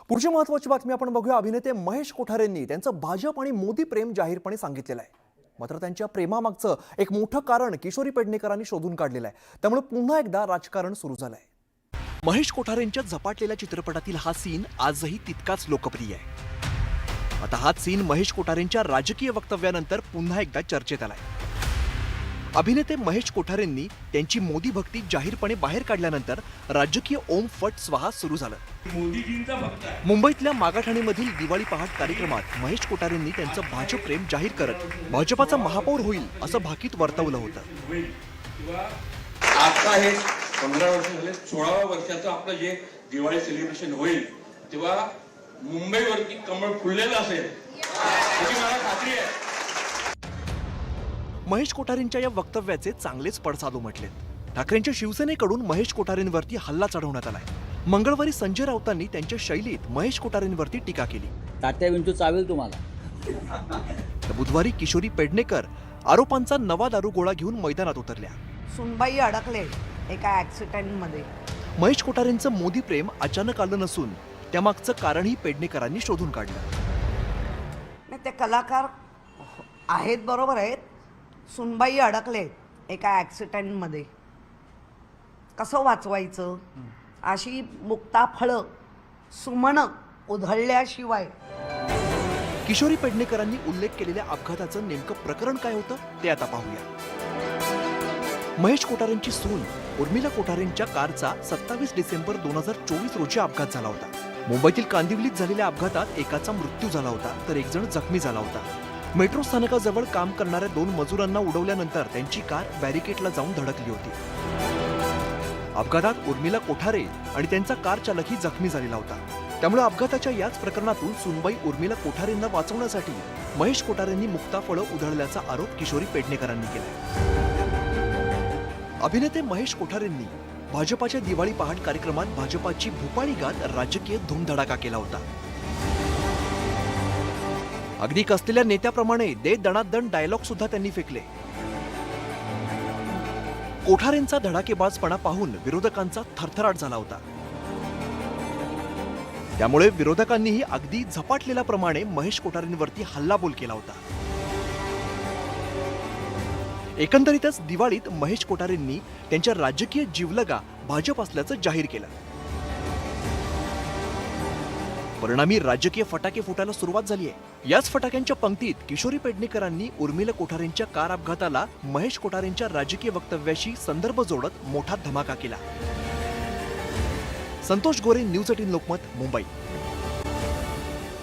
पुढची महत्त्वाची बातमी आपण बघूया। अभिनेते महेश कोठारेंनी त्यांचं भाजप आणि मोदी प्रेम जाहीरपणे सांगितलेलं आहे। मात्र त्यांच्या प्रेमामागचं एक मोठं कारण किशोरी पेडणेकरांनी शोधून काढलेलं आहे। त्यामुळे पुन्हा एकदा राजकारण सुरू झालंय। महेश कोठारेंच्या झपाटलेल्या चित्रपटातील हा सीन आजही तितकाच लोकप्रिय आहे। आता हा सीन महेश कोठारेंच्या राजकीय वक्तव्यानंतर पुन्हा एकदा चर्चेत आलाय। अभिनेते महेश कोठारेंनी त्यांची मोदी भक्ती जाहीरपणे बाहेर काढल्यानंतर राजकीय ओम फट स्वाहा सुरू झालं। मुंबईतल्या मागाठाणीमधील दिवाळी पहाट कार्यक्रमात महेश कोठारेंनी त्यांचं भाजप प्रेम जाहीर करत भाजपाचा महापौर होईल असं भाकीत वर्तवलं होतं। आता हे 15 वर्ष झाले, 16व्या वर्षाचं आपलं जे दिवाळी सेलिब्रेशन होईल तेव्हा मुंबईवरती कमळ फुललेलं असेल याची मला खात्री आहे। महेश कोठारेंच्या या वक्तव्याचे चांगलेच पडसाद उमटलेत। ठाकरेंच्या शिवसेनेकडून महेश कोठारेंवरती हल्ला चढवण्यात आलाय। मंगळवारी संजय राऊतांनी त्यांच्या शैलीत महेश कोठारेंवरती टीका केली। तात्या विंचू चावेल तुम्हाला। तर बुधवारी किशोरी पेडणेकर आरोपांचा नवा दारुगोळा घेऊन मैदानात उतरल्या। सुनबाई अडकले एका ॲक्सिडेंटमध्ये। महेश कोठारेंचं मोदी प्रेम अचानक आलं नसून त्यामागचं कारणही पेडणेकरांनी शोधून काढलं। नाही, ते कलाकार आहेत, बरोबर आहेत। सुनबाई अडकले एका ॲक्सिडेंटमध्ये, कसं वाचवायचं अशी मुक्ताफळं सुमनं उधळल्याशिवाय। किशोरी पेडणेकरांनी उल्लेख केलेल्या अपघाताचं नेमकं प्रकरण काय होतं ते आता पाहूया। महेश कोठारेंची सून उर्मिला कोठारेंच्या कारचा 27 डिसेंबर 2024 रोजी अपघात झाला होता। मुंबईतील कांदिवलीत झालेल्या अपघातात एकाचा मृत्यू झाला होता तर एक जण जखमी झाला होता। मेट्रो स्थानकाजवळ काम करणाऱ्या 2 मजुरांना उडवल्यानंतर त्यांची कार बॅरिकेडला जाऊन धडकली होती। अपघातात उर्मिला कोठारे आणि त्यांचा कार चालकही जखमी झालेला होता। त्यामुळे अपघाताच्या याच प्रकरणातून सुनबाई उर्मिला कोठारेंना वाचवण्यासाठी महेश कोठारेंनी मुक्ताफळं उधळल्याचा आरोप किशोरी पेडणेकरांनी केलाय। अभिनेते महेश कोठारेंनी भाजपाच्या दिवाळी पहाट कार्यक्रमात भाजपाची भूपाळी गात राजकीय धूमधडाका केला होता। अगदी कसलेल्या नेत्याप्रमाणे दे दणादण डायलॉग सुद्धा त्यांनी फेकले। कोठारेंचा धडाकेबाजपणा पाहून विरोधकांचा थरथराट झाला होता। त्यामुळे विरोधकांनीही अगदी झपाटलेल्याप्रमाणे महेश कोठारेंवरती हल्लाबोल केला होता। एकंदरीतच दिवाळीत महेश कोठारेंनी त्यांच्या राजकीय जीवलगा भाजप असल्याचं जाहीर केलं। परिणामी राजकीय फटाके फुटायला सुरुवात झाली आहे। याच फटाक्यांच्या पंक्तीत किशोरी पेडणेकरांनी उर्मिला कोठारेंच्या कार अपघाताला महेश कोठारेंच्या राजकीय वक्तव्याशी संदर्भ जोडत मोठा धमाका केला। संतोष गोरे, न्यूज 18 लोकमत, मुंबई।